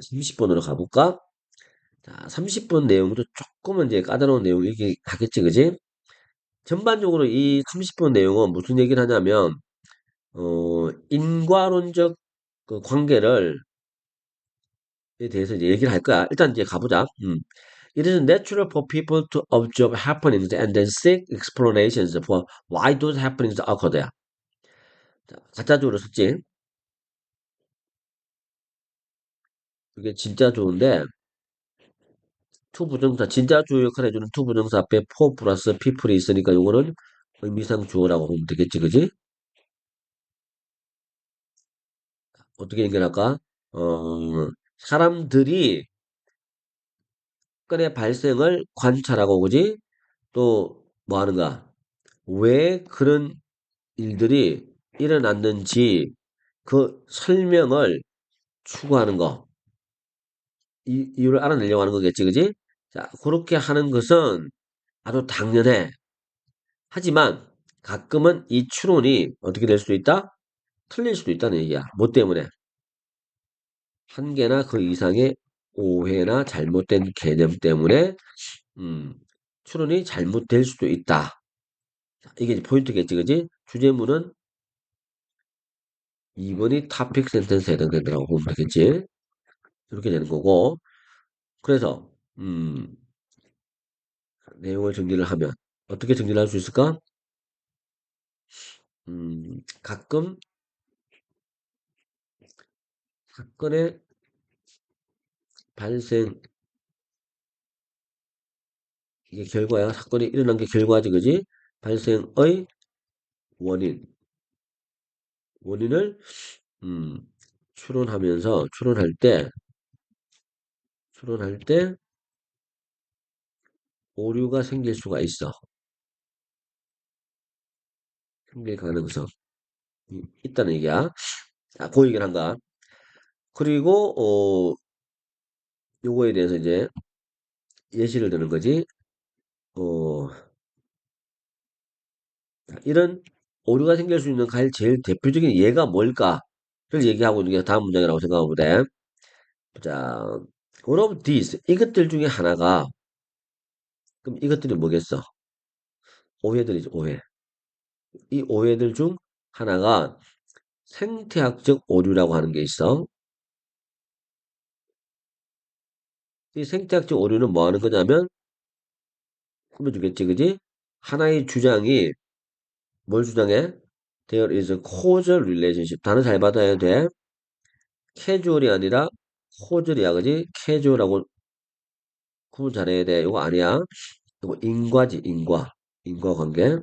30번으로 가볼까? 자, 30번 내용도 조금은 이제 까다로운 내용이긴 하겠지, 그지? 전반적으로 이 30번 내용은 무슨 얘기를 하냐면, 인과론적 그 관계를, 에 대해서 이제 얘기를 할 거야. 일단 이제 가보자. It is natural for people to observe happenings and then seek explanations for why those happenings occurred. 자, 가짜적으로 썼지. 이게 진짜 좋은데, 투 부정사, 진짜 주어 역할을 해주는 투 부정사 앞에 for 플러스 people이 있으니까 요거는 의미상 주어라고 보면 되겠지, 그지? 어떻게 연결할까? 사람들이 사건의 발생을 관찰하고, 그지? 또, 뭐 하는가? 왜 그런 일들이 일어났는지 그 설명을 추구하는 거. 이유를 알아내려고 하는 거겠지, 그지? 자, 그렇게 하는 것은 아주 당연해. 하지만 가끔은 이 추론이 어떻게 될 수도 있다? 틀릴 수도 있다는 얘기야. 뭐 때문에? 한 개나 그 이상의 오해나 잘못된 개념 때문에 음, 추론이 잘못될 수도 있다. 자, 이게 이제 포인트겠지, 그지? 주제문은 2번이 topic sentence에 해당된다고 보면 되겠지. 이렇게 되는 거고. 그래서 내용을 정리를 하면 어떻게 정리를 할 수 있을까? 가끔 사건의 발생, 이게 결과야. 사건이 일어난 게 결과지, 그지? 발생의 원인, 원인을 음, 추론할 때 오류가 생길 수가 있어. 생길 가능성 있다는 얘기야. 자, 그 얘기를 한가. 그리고 요거에 대해서 이제 예시를 드는 거지. 어, 이런 오류가 생길 수 있는 제일 대표적인 예가 뭘까를 얘기하고 있는 게 다음 문장이라고 생각하면 돼. 자, one of these, 이것들 중에 하나가, 그럼 이것들이 뭐겠어? 오해들이죠, 오해. 이 오해들 중 하나가 생태학적 오류라고 하는 게 있어. 이 생태학적 오류는 뭐 하는 거냐면, 한번 주겠지, 그지? 하나의 주장이, 뭘 주장해? There is a causal relationship. 단어 잘 받아야 돼. 캐주얼이 아니라 causal 이야, 그지? 캐주얼하고 구분 잘해야 돼. 이거 아니야. 이거 인과지, 인과. 인과관계.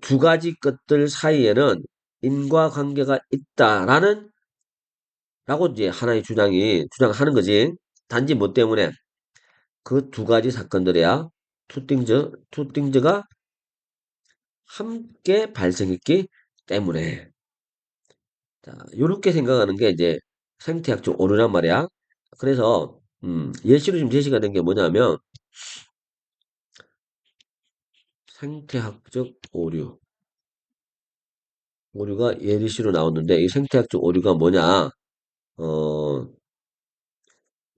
두 가지 것들 사이에는 인과관계가 있다라는, 라고 이제 하나의 주장하는 거지. 단지 뭐 때문에? 그 두 가지 사건들이야. 투띵즈가 함께 발생했기 때문에. 자, 요렇게 생각하는 게 이제 생태학적 오류란 말이야. 그래서, 예시로 지금 제시가 된 게 뭐냐면, 생태학적 오류. 오류가 예시로 나왔는데, 이 생태학적 오류가 뭐냐? 어,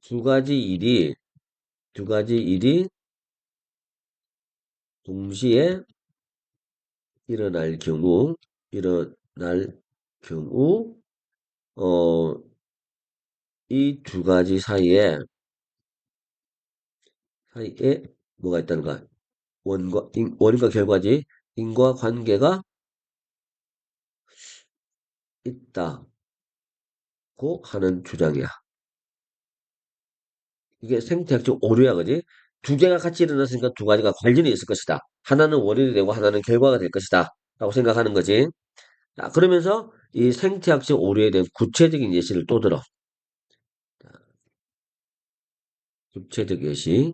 두 가지 일이, 두 가지 일이 동시에 일어날 경우, 일어날 경우, 어, 이 두 가지 사이에 뭐가 있다는 거야? 원인과 결과지, 인과관계가 있다고 하는 주장이야. 이게 생태학적 오류야, 그지? 두 개가 같이 일어났으니까 두 가지가 관련이 있을 것이다. 하나는 원인이 되고 하나는 결과가 될 것이다. 라고 생각하는 거지. 자, 그러면서 이 생태학적 오류에 대한 구체적인 예시를 또 들어. 구체적 예시.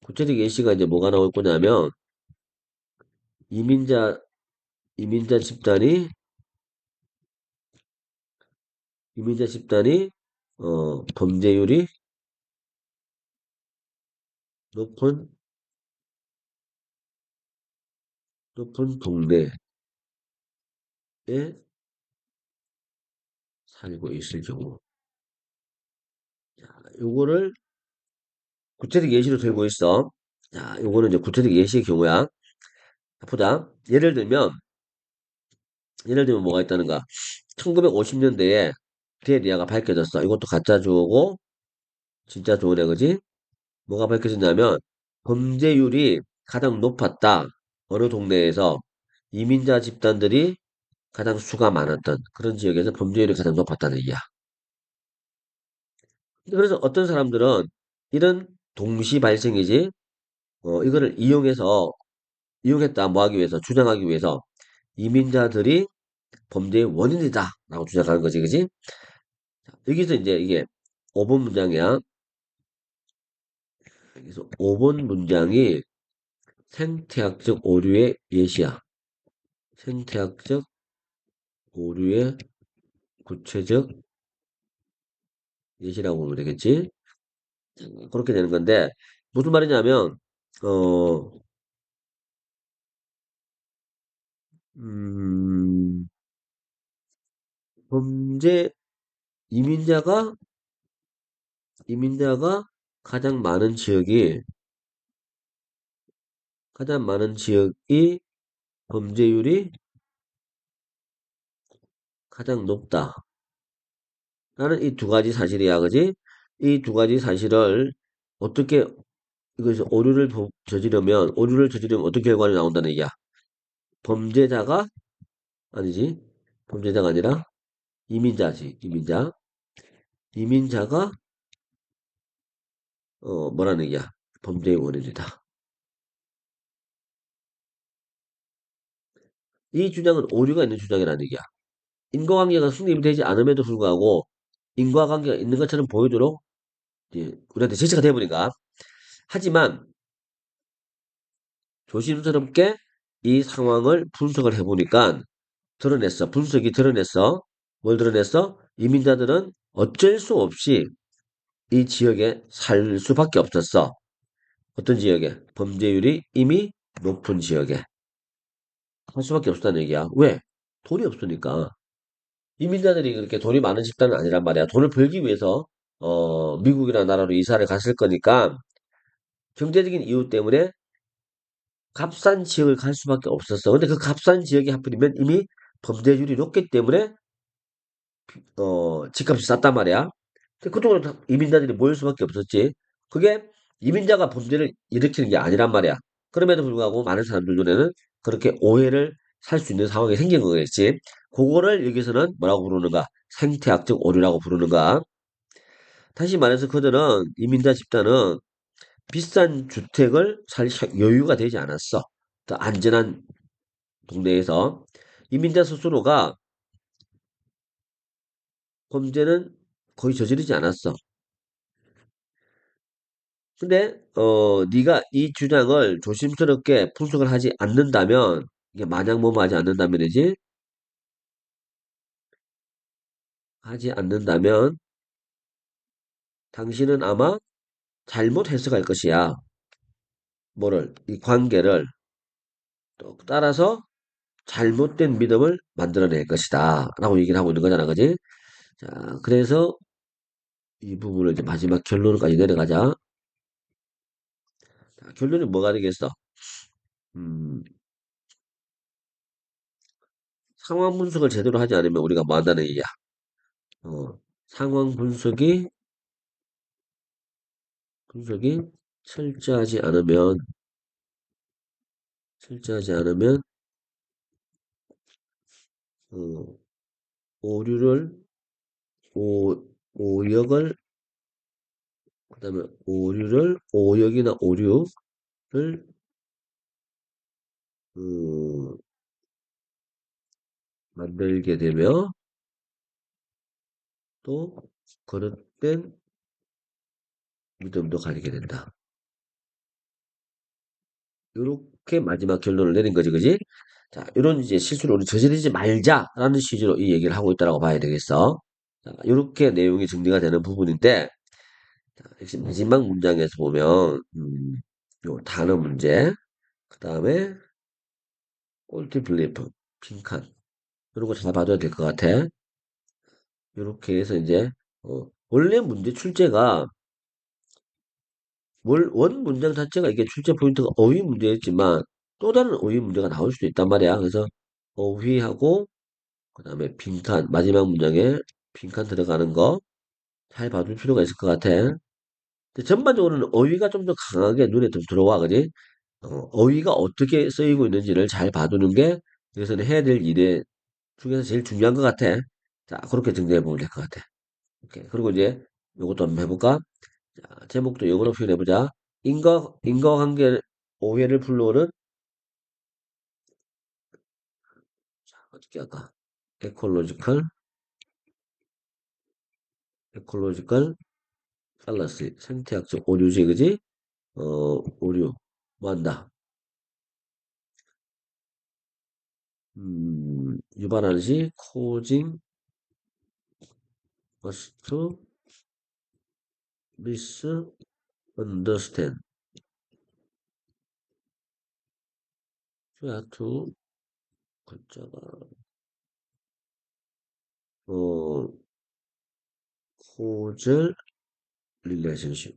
구체적 예시가 이제 뭐가 나올 거냐면, 이민자, 이민자 집단이, 이민자 집단이, 범죄율이 높은, 높은 동네에 살고 있을 경우. 요거를 구체적 예시로 들고 있어. 자, 요거는 이제 구체적 예시의 경우야. 자, 보자. 예를 들면 뭐가 있다는가. 1950년대에 데리아가 밝혀졌어. 이것도 가짜 주어고 진짜 주어네, 그지? 뭐가 밝혀졌냐면 범죄율이 가장 높았다. 어느 동네에서 이민자 집단들이 가장 수가 많았던 그런 지역에서 범죄율이 가장 높았다는 얘기야. 그래서 어떤 사람들은 이런 동시 발생이지, 이거를 이용했다, 뭐 하기 위해서, 주장하기 위해서 이민자들이 범죄의 원인이다 라고 주장하는 거지, 그지? 여기서 이제 이게 5번 문장이야. 여기서 5번 문장이 생태학적 오류의 예시야. 생태학적 오류의 구체적 예시라고 보면 되겠지? 그렇게 되는 건데, 무슨 말이냐면, 어, 음, 범죄, 이민자가, 이민자가 가장 많은 지역이, 가장 많은 지역이 범죄율이 가장 높다. 라는 이 두 가지 사실이야, 그지? 이 두 가지 사실을 어떻게, 이것을 오류를 저지르면 어떤 결과가 나온다는 얘기야. 범죄자가, 아니지. 범죄자가 아니라 이민자지, 이민자. 이민자가, 뭐라는 얘기야. 범죄의 원인이다. 이 주장은 오류가 있는 주장이라는 얘기야. 인과관계가 성립이 되지 않음에도 불구하고 인과관계가 있는 것처럼 보이도록 이제 우리한테 제시가 되어버린가. 하지만 조심스럽게 이 상황을 분석을 해보니까 분석이 드러냈어. 뭘 드러냈어? 이민자들은 어쩔 수 없이 이 지역에 살 수밖에 없었어. 어떤 지역에? 범죄율이 이미 높은 지역에 살 수밖에 없었다는 얘기야. 왜? 돈이 없으니까. 이민자들이 그렇게 돈이 많은 집단은 아니란 말이야. 돈을 벌기 위해서 미국이라는 나라로 이사를 갔을 거니까 경제적인 이유 때문에 값싼 지역을 갈 수밖에 없었어. 근데 그 값싼 지역이 하필이면 이미 범죄율이 높기 때문에 집값이 쌌단 말이야. 근데 그쪽으로 이민자들이 모일 수밖에 없었지. 그게 이민자가 범죄를 일으키는 게 아니란 말이야. 그럼에도 불구하고 많은 사람들 눈에는 그렇게 오해를 살 수 있는 상황이 생긴 거겠지. 그거를 여기서는 뭐라고 부르는가? 생태학적 오류라고 부르는가? 다시 말해서 그들은 이민자 집단은 비싼 주택을 살 여유가 되지 않았어. 더 안전한 동네에서 이민자 스스로가 범죄는 거의 저지르지 않았어. 근데 네가 이 주장을 조심스럽게 분석을 하지 않는다면 이게 마냥 뭐뭐하지 않는다면이지 하지 않는다면 당신은 아마 잘못 해석할 것이야. 뭐를 이 관계를 또 따라서 잘못된 믿음을 만들어낼 것이다. 라고 얘기를 하고 있는 거잖아. 그지? 자, 그래서 이 부분을 이제 마지막 결론까지 내려가자. 자, 결론이 뭐가 되겠어? 음, 상황 분석을 제대로 하지 않으면 우리가 뭐 한다는 얘기야? 상황 분석이 철저하지 않으면, 철저하지 않으면, 어, 오류를, 오, 오역을, 그 다음에 오역이나 오류를, 어, 만들게 되며, 또, 거듭된 믿음도 가지게 된다. 요렇게 마지막 결론을 내린 거지, 그지? 자, 이런 이제 실수를 우리 저지르지 말자라는 취지로 이 얘기를 하고 있다라고 봐야 되겠어. 자, 요렇게 내용이 정리가 되는 부분인데, 자, 역시 마지막 문장에서 보면, 요 단어 문제, 그 다음에 꼴티 블리프, 빈칸, 이런 거 잘 봐줘야 될 것 같아. 이렇게 해서 이제 원래 문제 출제가 원 문장 자체가 이게 출제 포인트가 어휘 문제였지만 또 다른 어휘 문제가 나올 수도 있단 말이야. 그래서 어휘하고 그다음에 빈칸 마지막 문장에 빈칸 들어가는 거 잘 봐줄 필요가 있을 것 같아. 근데 전반적으로는 어휘가 좀 더 강하게 눈에 좀 들어와, 그지? 어휘가 어떻게 쓰이고 있는지를 잘 봐두는 게 여기서는 해야 될 일 중에서 제일 중요한 것 같아. 자, 그렇게 정리해 보면 될 것 같아. 오케이. 그리고 이제 이것도 한번 해볼까? 자, 제목도 영어로 표현해보자. 인과관계 오해를 불러오는, 자, 어떻게 할까? 에콜로지컬, 에콜로지컬 팔라시, 생태학적 오류지, 그지? 오류. 뭐 한다? 유발하는 시, causing us to misunderstand. to, 글자가, 어, causal relationship.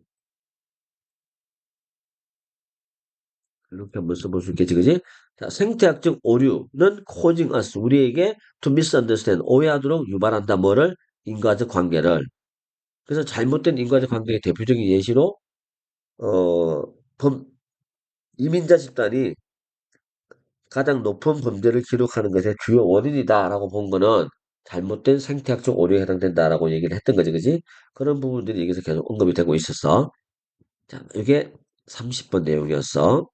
이렇게 한번 써볼 수 있겠지, 그지? 자, 생태학적 오류는 causing us, 우리에게 to misunderstand, 오해하도록 유발한다. 뭐를? 인과적 관계를. 그래서 잘못된 인과적 관계의 대표적인 예시로, 어, 범, 이민자 집단이 가장 높은 범죄를 기록하는 것의 주요 원인이다라고 본 거는 잘못된 생태학적 오류에 해당된다라고 얘기를 했던 거지, 그지? 그런 부분들이 여기서 계속 언급이 되고 있었어. 자, 이게 30번 내용이었어.